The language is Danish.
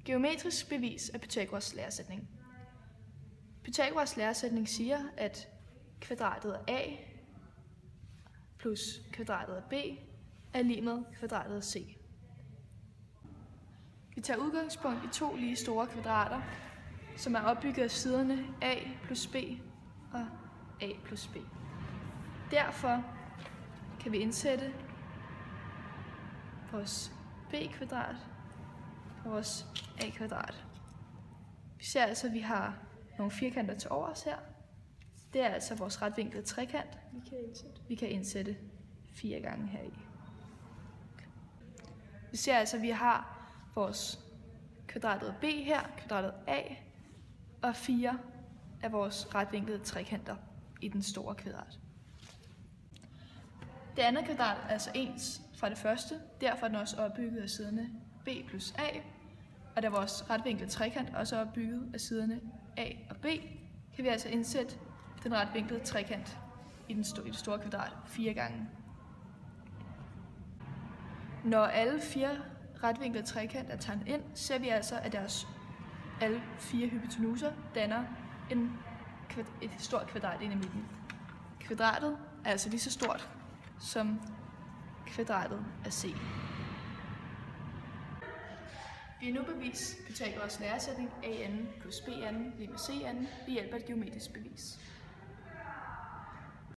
Geometrisk bevis af Pythagoras læresætning. Pythagoras læresætning siger, at kvadratet af a plus kvadratet af b er lig med kvadratet af c. Vi tager udgangspunkt i to lige store kvadrater, som er opbygget af siderne a plus b og a plus b. Derfor kan vi indsætte vores b-kvadrat og vores a-kvadrat. Vi ser altså, at vi har nogle firkanter til overs her. Det er altså vores retvinklede trekant. Vi kan indsætte 4 gange heri. Vi ser altså, at vi har vores kvadratet b her, kvadratet a, og 4 af vores retvinklede trekanter i den store kvadrat. Det andet kvadrat er altså ens fra det første, derfor er den også opbygget af siderne b plus a, og da vores retvinklede trekant også er opbygget af siderne a og b, kan vi altså indsætte den retvinklede trekant i det store kvadrat 4 gange. Når alle 4 retvinklede trekant er tegnet ind, ser vi altså, at alle 4 hypotenuser danner et stort kvadrat ind i midten. Kvadratet er altså lige så stort som kvadratet af c. Vi har nu bevist Pythagoras læresætning a2 plus b2 lig med c2 ved hjælp af et geometrisk bevis.